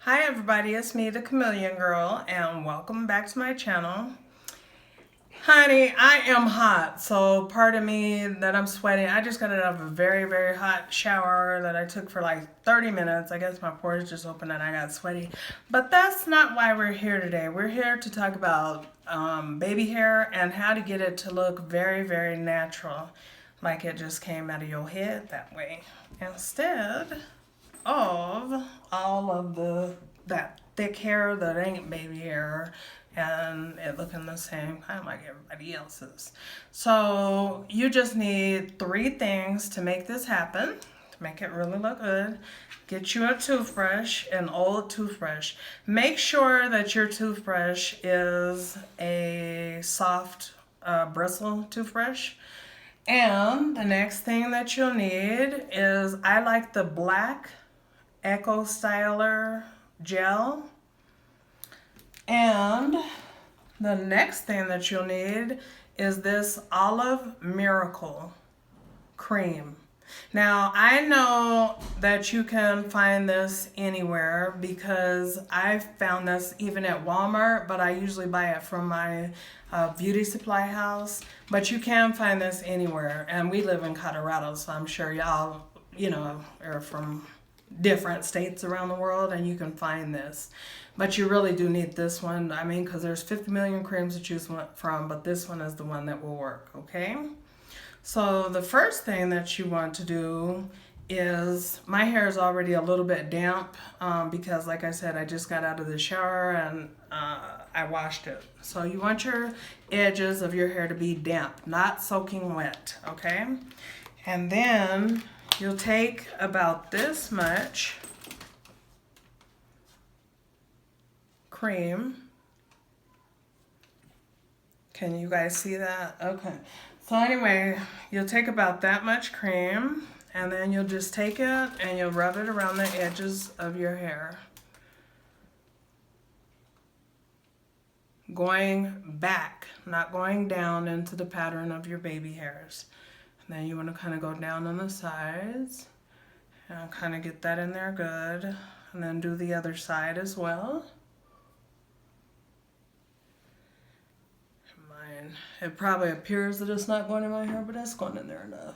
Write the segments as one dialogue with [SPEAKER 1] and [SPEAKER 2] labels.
[SPEAKER 1] Hi everybody, it's me, the Chameleon Girl, and welcome back to my channel. Honey, I am hot, so pardon me that I'm sweating. I just got out of a very hot shower that I took for like 30 minutes. I guess my pores just opened and I got sweaty. But that's not why we're here today. We're here to talk about baby hair and how to get it to look very natural. Like it just came out of your head that way. Instead of all of that thick hair that ain't baby hair and it looking the same kind of like everybody else's. So you just need 3 things to make this happen, to make it really look good. Get you a toothbrush, an old toothbrush. Make sure that your toothbrush is a soft bristle toothbrush. And the next thing that you'll need is, I like the black Eco Styler gel. And the next thing that you'll need is this Olive Miracle cream. Now, I know that you can find this anywhere because I've found this even at Walmart, but I usually buy it from my beauty supply house. But you can find this anywhere, and we live in Colorado, so I'm sure y'all, are from different states around the world and you can find this. But you really do need this one, because there's 50 million creams to choose from, but this one is the one that will work, okay? So the first thing that you want to do is, my hair is already a little bit damp because like I said, I just got out of the shower and I washed it. So you want your edges of your hair to be damp, not soaking wet, okay? And then you'll take about this much cream. Can you guys see that? Okay. So anyway, you'll take about that much cream and then you'll just take it and you'll rub it around the edges of your hair. Going back, not going down into the pattern of your baby hairs. And then you want to kind of go down on the sides and kind of get that in there good. And then do the other side as well. It probably appears that it's not going in my hair, but it's going in there enough.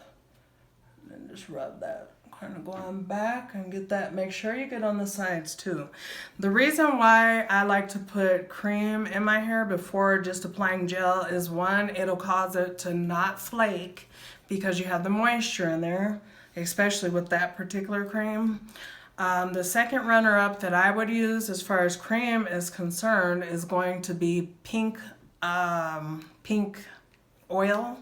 [SPEAKER 1] And then just rub that, kind of go on back and get that. Make sure you get on the sides too. The reason why I like to put cream in my hair before just applying gel is, one, it'll cause it to not flake because you have the moisture in there, especially with that particular cream. The second runner-up that I would use as far as cream is concerned is going to be pink oil.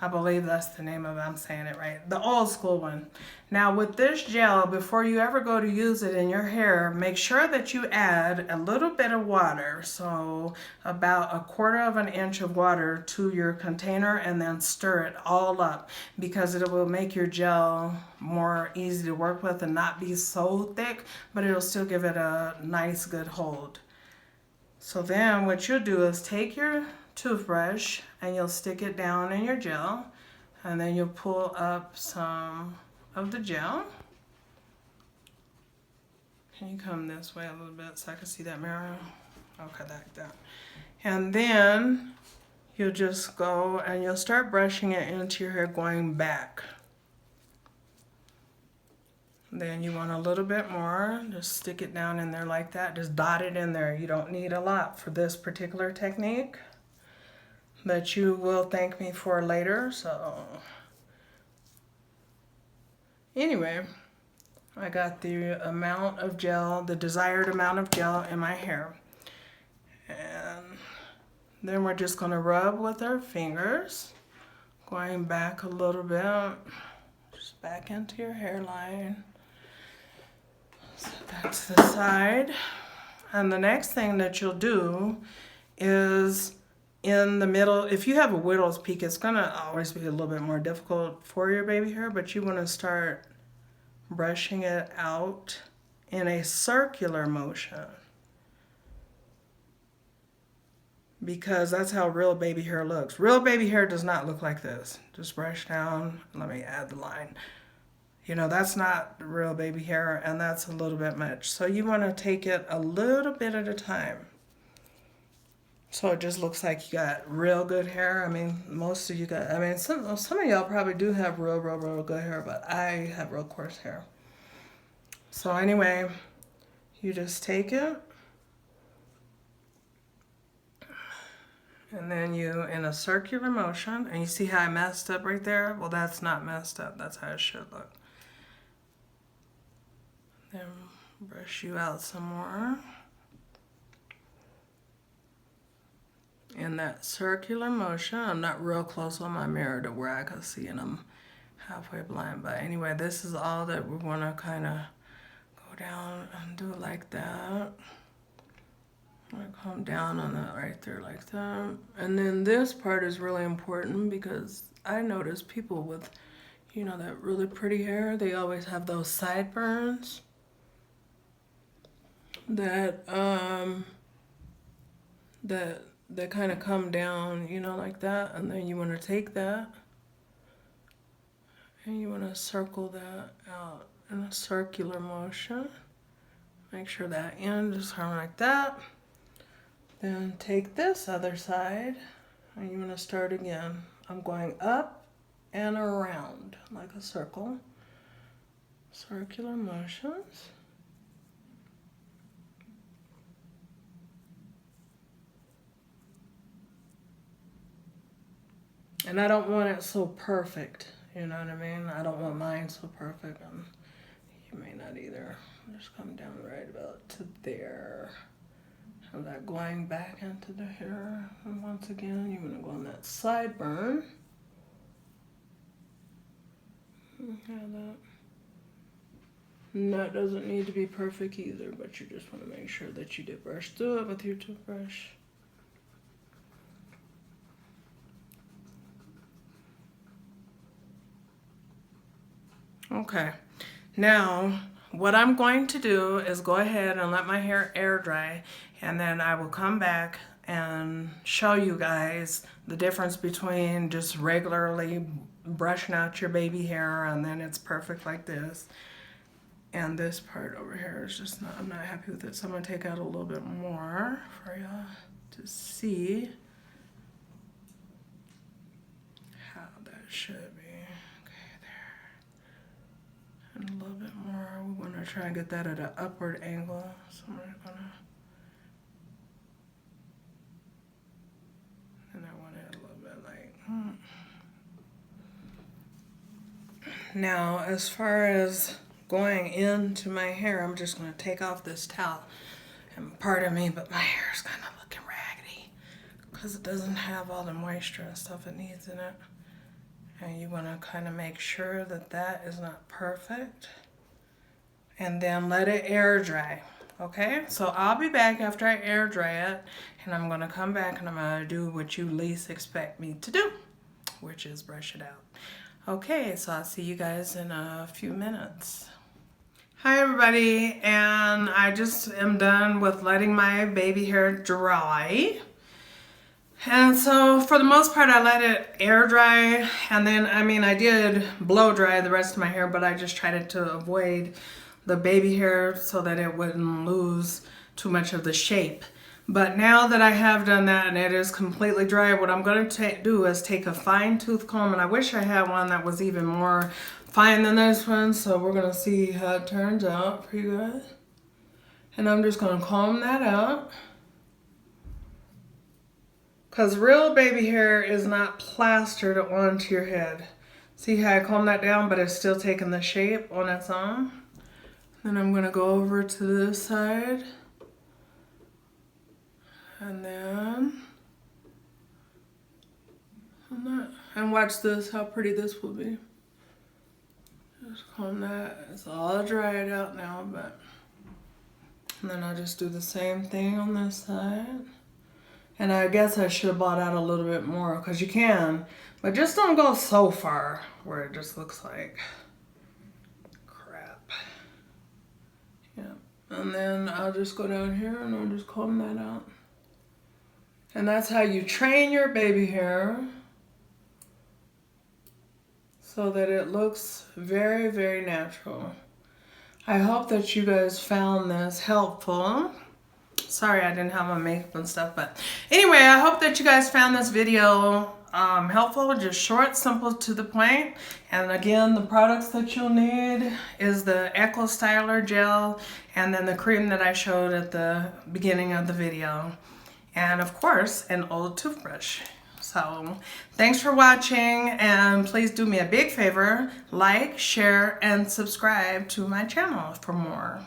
[SPEAKER 1] I believe that's the name of it. I'm saying it right. The old school one. Now with this gel, before you ever go to use it in your hair, make sure that you add a little bit of water. So about 1/4 of an inch of water to your container and then stir it all up because it will make your gel more easy to work with and not be so thick, but it'll still give it a nice good hold. So then what you'll do is take your toothbrush and you'll stick it down in your gel and then you'll pull up some of the gel. Can you come this way a little bit so I can see that mirror? Okay, like that. And then you'll just go and you'll start brushing it into your hair going back. Then you want a little bit more, just stick it down in there like that, just dot it in there. You don't need a lot for this particular technique, but you will thank me for later. So anyway, I got the amount of gel, the desired amount of gel in my hair. And then we're just gonna rub with our fingers, going back a little bit, just back into your hairline. Set that to the side. And the next thing that you'll do is in the middle, if you have a widow's peak, it's gonna always be a little bit more difficult for your baby hair, but you wanna start brushing it out in a circular motion, because that's how real baby hair looks. Real baby hair does not look like this. Just brush down. Let me add the line. You know, that's not real baby hair, and that's a little bit much. So you want to take it a little bit at a time. So it just looks like you got real good hair. I mean, most of you got, I mean, some of y'all probably do have real good hair, but I have real coarse hair. So anyway, you just take it, and then you, in a circular motion, and you see how I messed up right there? Well, that's not messed up. That's how it should look. Then brush you out some more. In that circular motion. I'm not real close on my mirror to where I can see, and I'm halfway blind. But anyway, this is all that we want to kind of go down and do it like that. I come down on that right there like that. And then this part is really important because I notice people with, you know, that really pretty hair, they always have those sideburns that that kind of come down, you know, like that. And then you want to take that and you want to circle that out in a circular motion. Make sure that end is kind of like that. Then take this other side and you want to start again. I'm going up and around like a circle. Circular motions. And I don't want it so perfect, you know what I mean? I don't want mine so perfect, and you may not either. Just come down right about to there. Have that going back into the hair. And once again, you want to go on that sideburn. Have that. And that doesn't need to be perfect either, but you just want to make sure that you did brush through it with your toothbrush. Okay, now what I'm going to do is go ahead and let my hair air dry, and then I will come back and show you guys the difference between just regularly brushing out your baby hair and then it's perfect like this, and this part over here is just not, I'm not happy with it, so I'm going to take out a little bit more for y'all to see how that should be. A little bit more. We want to try and get that at an upward angle. So we're gonna, and I want it a little bit like. Now, as far as going into my hair, I'm just gonna take off this towel. And pardon me, but my hair is kind of looking raggedy because it doesn't have all the moisture and stuff it needs in it. And you want to kind of make sure that that is not perfect. And then let it air dry. Okay? So I'll be back after I air dry it. And I'm going to come back and I'm going to do what you least expect me to do, which is brush it out. Okay, so I'll see you guys in a few minutes. Hi everybody, and I just am done with letting my baby hair dry. And so for the most part, I let it air dry, and then, I mean, I did blow dry the rest of my hair, but I just tried to avoid the baby hair so that it wouldn't lose too much of the shape. But now that I have done that and it is completely dry, what I'm going to do is take a fine tooth comb, and I wish I had one that was even more fine than this one, so we're going to see how it turns out for you guys. And I'm just going to comb that out. Because real baby hair is not plastered onto your head. See how I comb that down, but it's still taking the shape on its own? Then I'm going to go over to this side. And then... And watch this, how pretty this will be. Just comb that. It's all dried out now, but... And then I'll just do the same thing on this side. And I guess I should have bought out a little bit more, because you can, but just don't go so far where it just looks like crap. Yeah. And then I'll just go down here and I'll just comb that out. And that's how you train your baby hair so that it looks very, very natural. I hope that you guys found this helpful. Sorry I didn't have my makeup and stuff, but anyway, I hope that you guys found this video helpful, just short, simple, to the point. And again, the products that you'll need is the Echo Styler Gel and then the cream that I showed at the beginning of the video. And of course, an old toothbrush. So thanks for watching, and please do me a big favor, like, share, and subscribe to my channel for more.